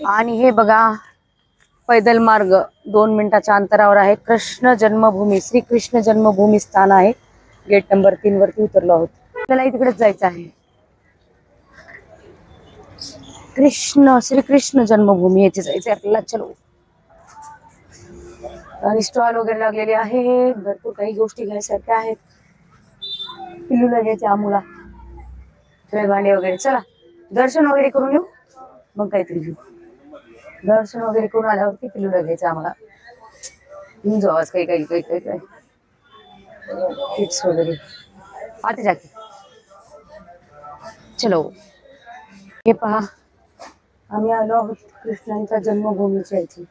आणि हे बघा पैदल मार्ग 2 मिनिटाच्या अंतरावर आहे. कृष्ण जन्मभूमी, श्रीकृष्ण जन्मभूमी स्थान आहे. गेट नंबर 3 वरती उतरलो आहोत. आपल्याला तिकडेच जायचं आहे. श्रीकृष्ण जन्मभूमी येथे जायचं आपल्याला. चलो. आणि स्टॉल वगैरे लागलेले आहे. भरपूर काही गोष्टी घ्यायसारख्या आहेत. पिल्लूला घ्यायचे आम्हाला, भांडे वगैरे. चला दर्शन वगैरे करून येऊ, मग काहीतरी घेऊ. दर्शन वगैरे करून आल्यावरती पिल्लूला घ्यायचं आम्हाला. घेऊन जाऊ आज काही काही काही काही काही किट्स वगैरे आते जाते. चलो. हे पहा, आम्ही आलो आहोत कृष्णांच्या जन्मभूमीच्या इथे.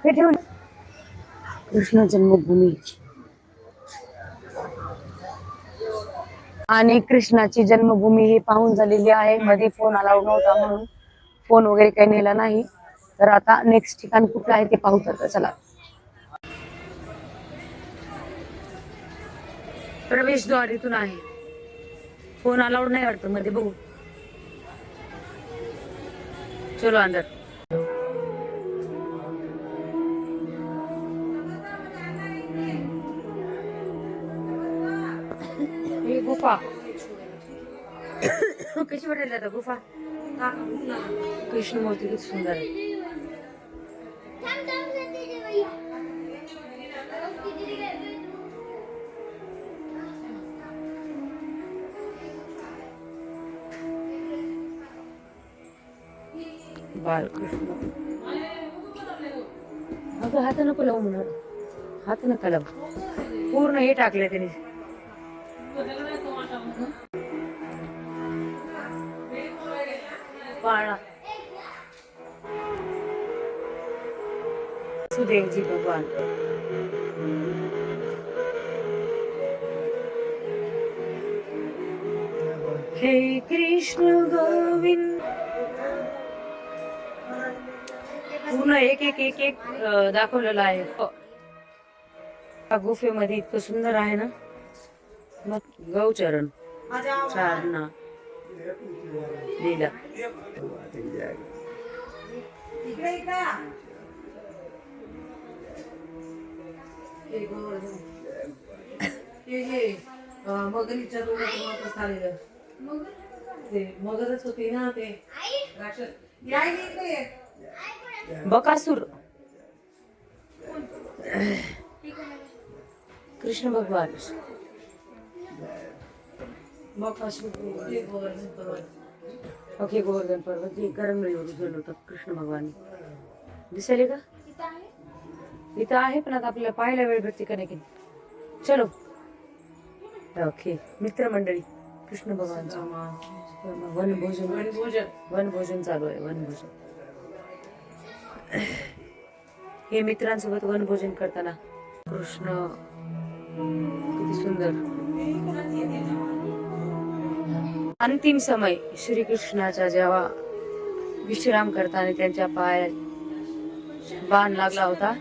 हे ठेवून कृष्ण जन्मभूमी. आणि कृष्णाची जन्मभूमी ही पाहून झालेली आहे. मध्ये फोन अलाउड नव्हता म्हणून फोन वगैरे काही नेला नाही. तर आता नेक्स्ट ठिकाण कुठलं आहे ते पाहू. तर चला. प्रवेशद्वार इथून आहे. फोन अलाउड नाही वाटतं मध्ये, बघू. चलो अंदर. ही गुफा कशी वाटेल आता गुफा. कृष्ण मूर्ती किती सुंदर आहे. बालकृष्ण. अगं हात नको लावू म्हणून, हात नका लावू. पूर्ण हे टाकले त्यांनी. पाळणा सुदेवजी भगवान. हे कृष्ण गोविंद. पूर्ण एक एक एक एक दाखवलेलं आहे. गुफेमध्ये इतकं सुंदर आहे ना. मग गौचरण चारणा लीला. मगरीच्या मगरच होती ना ते. बकासूर. कृष्ण भगवान. ओके. गोवर्धन पर्वत हे करंगळीवर उजवलं होतं कृष्ण भगवान. दिसेल का इथं आहे, पण आता आपल्याला पाहायला वेळ भेटते का नाही. चलो. ओके. मित्रमंडळी कृष्ण भगवानचा वनभोजन चालू आहे. वनभोजन. हे मित्रांसोबत वनभोजन करताना कृष्ण किती सुंदर. अंतिम समय श्रीकृष्णाचा जेव्हा विश्राम करताना त्यांच्या पायात बाण लागला होता,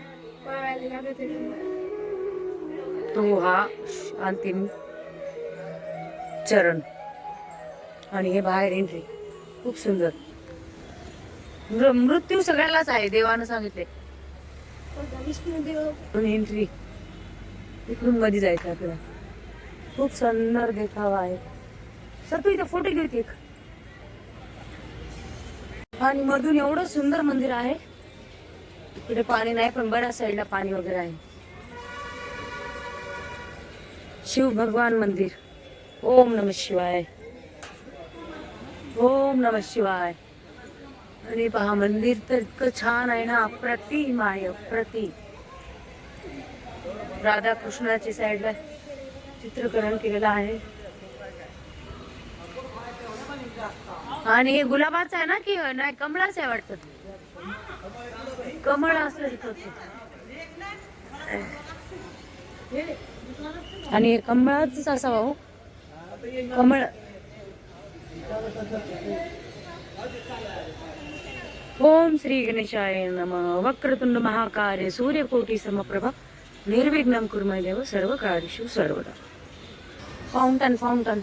तो हा अंतिम चरण. आणि हे बाहेर एंट्री खूप सुंदर. मृत्यू सगळ्यालाच आहे, देवानं सांगितले. एंट्री इकडून मध्ये जायचं आपल्याला. खूप सुंदर देखावा आहे. सर तू इथे फोटो घेऊ एक. आणि मधून एवढं सुंदर मंदिर आहे. इकडे पाणी नाही, पण बऱ्याच साईडला पाणी वगैरे आहे. शिव भगवान मंदिर. ओम नमः शिवाय. ओम नमः शिवाय. आणि पहा मंदिर तर इतकं छान आहे ना. अप्रतिम आहे, अप्रतिम. राधा कृष्णाच्या साईडला चित्रकरण केलेलं आहे. आणि हे गुलाबाचं आहे ना, की नाही कमळाचं आहे वाटतं. कमळ असं आणि कमळाच असावा. हो कमळ. ओम श्री गणेशाय नमः. वक्रतुंड महाकाय सूर्यकोटि समप्रभा निर्विघ्नं कुरु मे देव सर्व कार्येषु सर्वदा. फाउंटन फाउंटन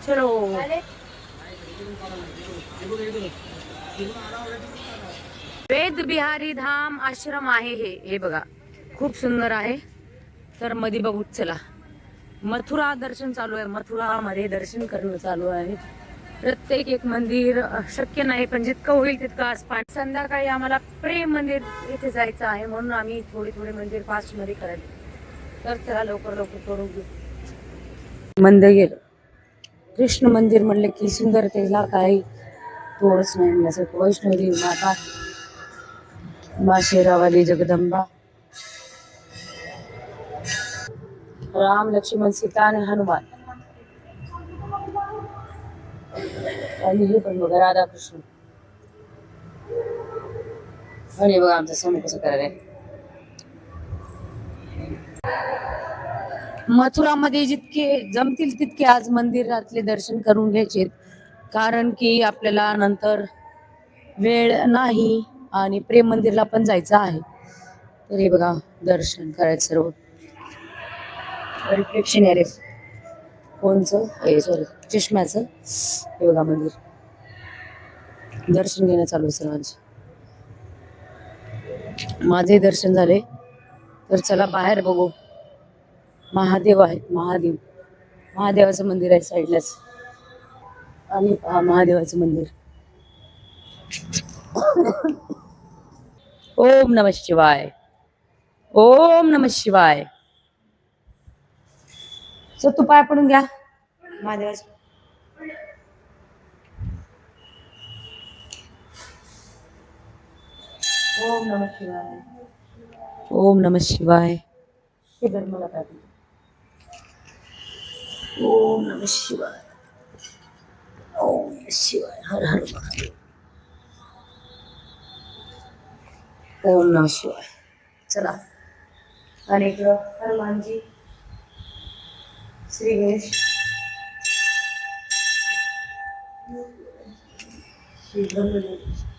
चलो. वेद बिहारी धाम आश्रम आहे हे बघा, खूप सुंदर आहे. तर मध्ये बघू चला. मथुरा दर्शन चालू आहे, मथुरा मध्ये दर्शन करणं चालू आहे. प्रत्येक एक मंदिर शक्य नाही, पण जितकं होईल तितकं आज संध्याकाळी आम्हाला प्रेम मंदिर इथे जायचं आहे, म्हणून आम्ही थोडे थोडे मंदिर फास्ट मध्ये करायचे. तर चला लवकर लवकर करून घेऊ. मंदिर कृष्ण मंदिर म्हणलं की सुंदर, त्याला काही थोडंच नाही म्हणण्यासारखं. वैष्णोदेवी माता, मा शेरावाली जगदंबा, राम लक्ष्मण सीता आणि हनुमान, आणि हे पण बघा राधाकृष्ण. आणि बघा आमचं समूह कसं करायला. मथुरामध्ये जितके जमतील तितके आज मंदिरातले दर्शन करून घ्यायचे, कारण की आपल्याला नंतर वेळ नाही आणि प्रेम मंदिरला पण जायचं आहे. तर हे बघा दर्शन करायचं सर्व. रिफ्लेक्शन आहे फोनचं, सॉरी चष्म्याचं. हे बघा मंदिर, दर्शन घेणं चालू सर्वांचे. माझे दर्शन झाले, तर चला बाहेर बघू. महादेव आहेत, महादेव, महादेवाचं मंदिर आहे साईडलाच. आणि महादेवाचं मंदिर. ओम नमः शिवाय, ओम नमः शिवाय. सो तू पाय पडून घ्या महादेवाचं. ओम नमः शिवाय, ओम नमः शिवाय. हे धर्माला काय, ओम नमः शिवाय, ओम नमः शिवाय. हर हर महादेव. ओम नमः शिवाय. चला. आणि इकडं हनुमानजी, श्री गणेश, श्री ब्रह्मदेव,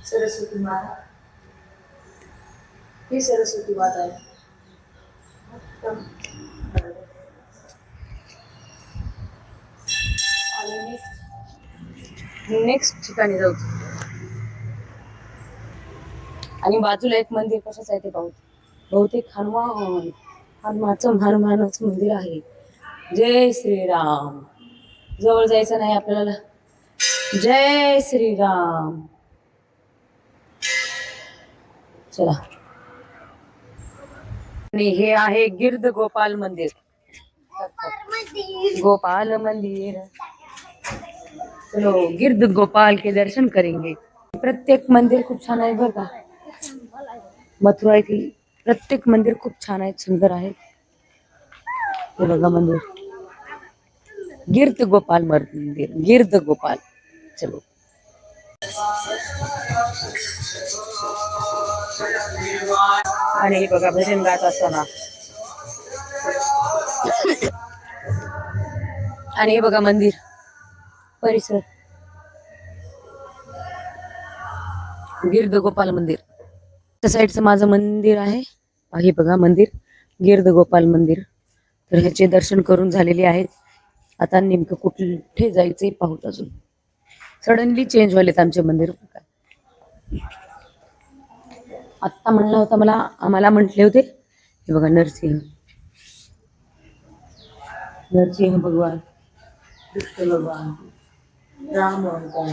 सरस्वती माता. ही सरस्वती माता आहे. आणि नेक्स्ट ठिकाणी जाऊ. आणि बाजूला एक मंदिर कशाच आहे ते पाहू. बहुतेक हनुमानाचं मंदिर आहे. जय श्रीराम. जवळ जायचं नाही आपल्याला. जय श्रीराम. चला. आणि हे आहे गिर्द गोपाल मंदिर. गोपाल मंदिर. चलो गिर्द गोपाल के दर्शन करेंगे. प्रत्येक मंदिर खूप छान आहे बरं का. मथुरा येथील प्रत्येक मंदिर खूप छान आहे, सुंदर आहे. हे बघा मंदिर, गिर्द गोपाल मंदिर, गिर्द गोपाल. चलो. आणि हे बघा भजन गात असताना. आणि हे बघा मंदिर परिसर, गिर्द गोपाल मंदिर. त्या साईडचं माझं मंदिर आहे. हे बघा मंदिर, गिर्द गोपाल मंदिर. तर ह्याचे दर्शन करून झालेले आहेत. आता नेमकं कुठे जायचंय पाहूत. अजून सडनली चेंज व्हायलेत आमचे मंदिर. आत्ता म्हणला होता आम्हाला म्हटले होते. हे बघा नरसिंह, नरसिंह भगवान, कृष्ण भगवान, राम अवतार,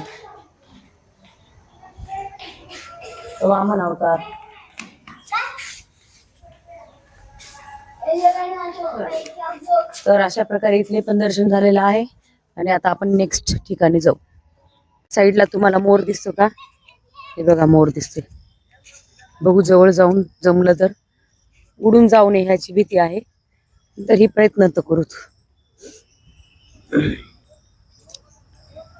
वामन अवतार. तर अशा प्रकारे इथले पण दर्शन झालेलं आहे. आणि आता आपण नेक्स्ट ठिकाणी जाऊ. साईडला तुम्हाला मोर दिसतो का? हे बघा मोर दिसते. बघू जवळ जाऊन जमलं तर. उडून जाऊ नये ह्याची भीती आहे, तरी प्रयत्न तर करू.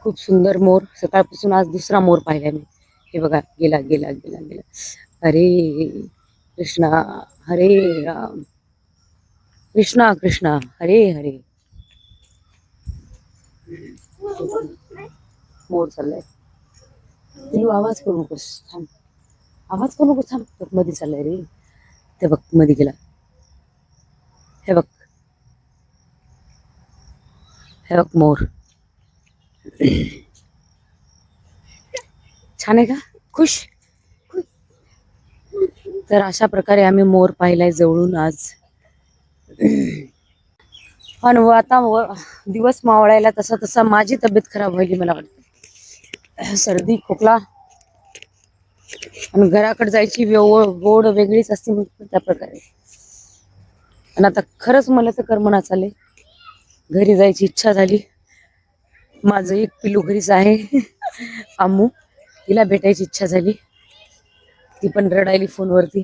खूप सुंदर मोर. सकाळपासून आज दुसरा मोर पाहिला मी. हे बघा गेला गेला गेला गेला. हरे कृष्णा हरे राम, कृष्णा कृष्णा हरे हरे. मोर चाललाय. तू आवाज करू नकोस, थांब. आवाज करू नकोस, थांब. मध्ये चाललाय रे. ते बघ मध्ये गेला. हे बघ हे बघ मोर. छान आहे का? खुश. तर अशा प्रकारे आम्ही मोर पाहिलाय जवळून आज. पण आता दिवस मावळायला तसा तसा माझी तब्येत खराब व्हायली. मला वाटतं सर्दी खोकला आणि घराकडे जायची ओढ वेगळीच असते मग त्या प्रकारे. आणि आता खरंच मला तर करमना चालले. घरी जायची इच्छा झाली. माझं एक पिलू घरीच आहे. आम्मू, तिला भेटायची इच्छा झाली. ती पण रडायली फोनवरती.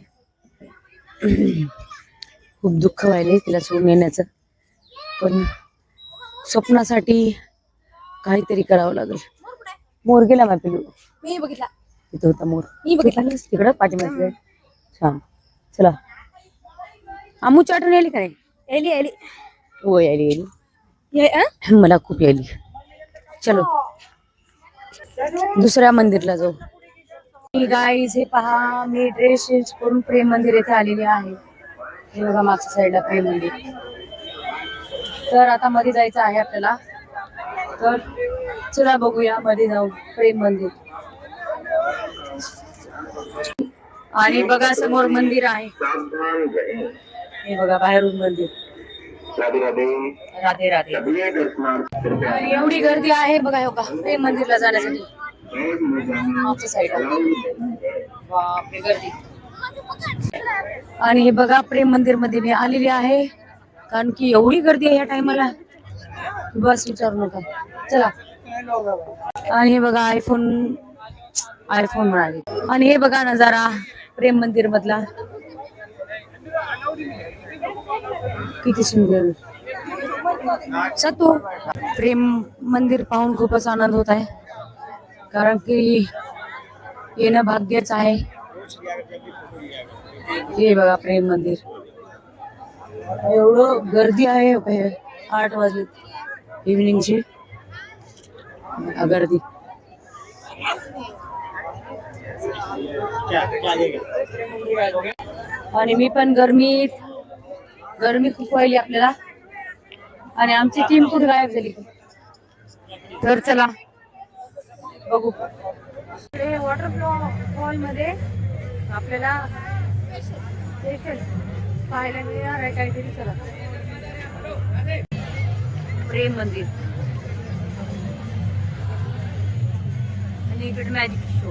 खूप दुःख व्हायले तिला सोडून येण्याचं. पण स्वप्नासाठी काहीतरी करावं लागेल. मोर गेला माझा पिलू. मी बघितला. तिथं होता मोर. मी बघितला. तिकडं पाठीमागे. छान. चला आम्मू चाटून यायली का नाही? एली एली हो यायली यायली. ये मला खूप यायली. चलो दुसऱ्या मंदिरला जाऊ. गाईज हे पहा, मी ड्रेस चेंज करून प्रेम मंदिर येथे आलेले आहे. हे बघा मागच्या साईडला प्रेम मंदिर. तर आता मध्ये जायचं आहे आपल्याला. तर चला बघूया मध्ये जाऊ प्रेम मंदिर. आणि बघा समोर मंदिर आहे. हे बघा बाहेरून मंदिर. राधे राधे. आणि एवढी गर्दी आहे बघा हो का प्रेम मंदिरला जाण्यासाठी. मागच्या साईडला बापरे गर्दी. आणि हे बघा प्रेम मंदिर मध्ये मी आलेली आहे. कारण की एवढी गर्दी आहे या टायमाला बस विचारू नका. चला. आणि हे बघा आयफोन मिळाले. आणि हे बघा नजारा प्रेम मंदिर मधला. किती सुंदर. सतू प्रेम मंदिर पाहून खूपच आनंद होत आहे. कारण की येणं भाग्यच आहे. हे बघा प्रेम मंदिर. एवढं गर्दी आहे. 8 वाजले इव्हिनिंगची गर्दी. आणि मी पण गरमी खूप व्हायली आपल्याला. आणि आमची टीम कुठे गायब झाली. तर चला बघू. वॉटरफॉल मध्ये आपल्याला स्पेशल पाहायला मिळणार आहे काहीतरी. चला प्रेम मंदिर. आणि इकडे मॅजिक शो.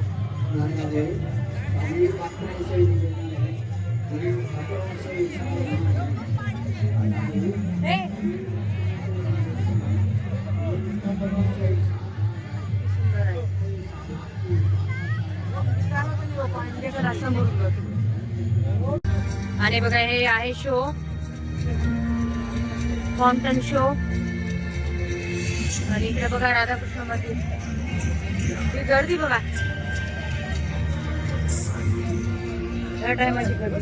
आणि बघा हे आहे शो, फाउंटन शो. आणि इकडे बघा राधाकृष्ण मंदिर. ही गर्दी बघा या टायमाची गर्दी.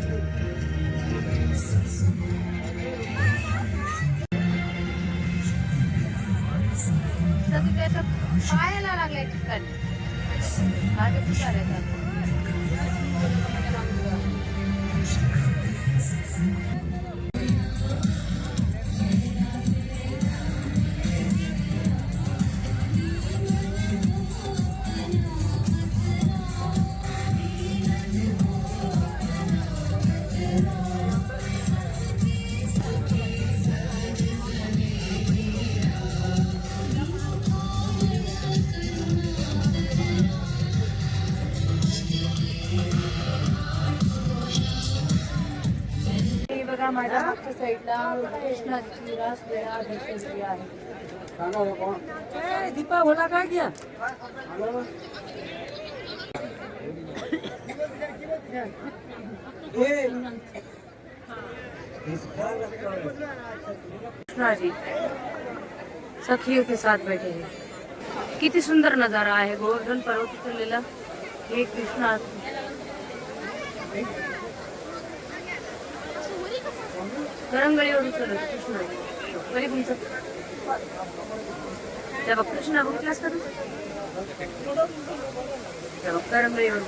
पाहायला लागलाय ठिकाणी. बघा माझ्या मागच्या साईडला कृष्णाची रासलीला दर्शनची आहे. दीपा बोला काय घ्या. कृष्णाजी सखियों के साथ बैठे हैं. किती सुंदर नजारा आहे. गोवर्धन पर्वत उतरलेला हे कृष्णा. करंगळीवरून उचललं कृष्ण. कधी तुमचं तेव्हा कृष्णा बघितलास का तू? तेव्हा करंगळीवरून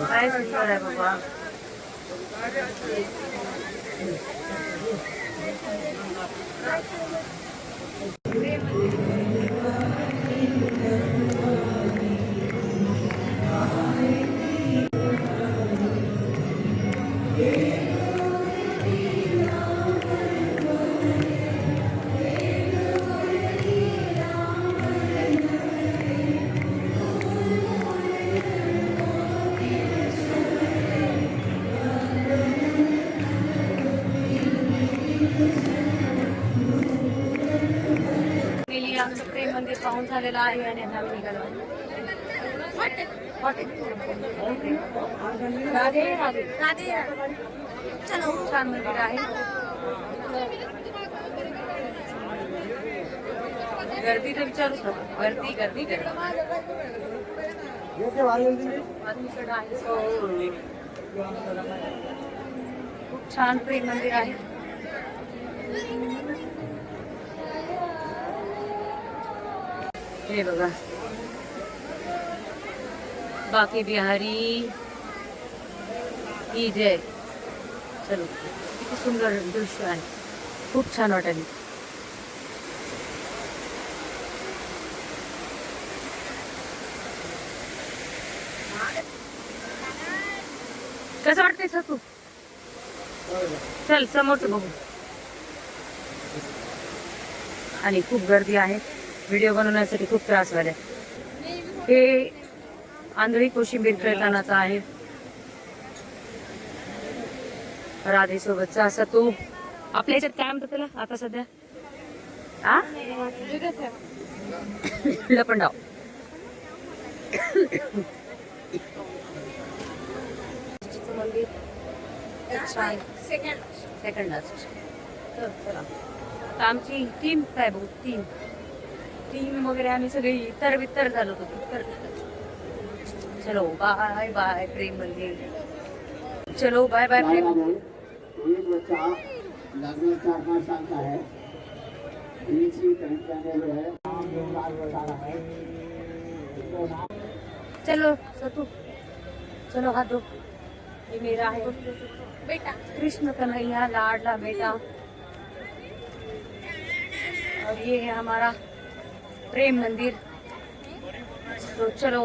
काय सुंदर आहे बाबा. गेली आमचं प्रेम मंदिर पाहून झालेलं आहे आणि आता आम्ही निघालो हॉटेल. राधे राधे चलो, छान मंदिर आहे. गर्दी तर विचारूच नको, गर्दी गर्दी गर्दी. आदमीकडं आहे. खूप छान प्रेम मंदिर आहे. हे बघा, बाकी बिहारी की जय. चलो, किती सुंदर दृश्य आहे, खूप छान वाटेल. कसं वाटतंय सर तू? चल समोरच बघू. आणि खूप गर्दी आहे, व्हिडिओ बनवण्यासाठी खूप त्रास झाला. हे आंधळी कोशिंबीर कीर्तनाचा आहे, राधे सोबतचा असा तो. आपल्या याच्यात काय म्हणतात त्याला आता सध्या? हा, लपंडाव. मंदिर छान. Second last. चला, आता आमची टीम काय बघू, टीम वगैरे आम्ही सगळी इतर झालो होतो. चलो बाय बाय प्रेम मंदिर. चलो बाय बाय प्रेम. एक बच्चा लगभग 4-5 साल का है, बीसी पहले है, बता रहा है. चलो सतू, चलो हाथ दो. ये मेरा है बेटा, कृष्ण कन्हैया लाडला बेटा. और ये है हमारा प्रेम मंदिर. तो चलो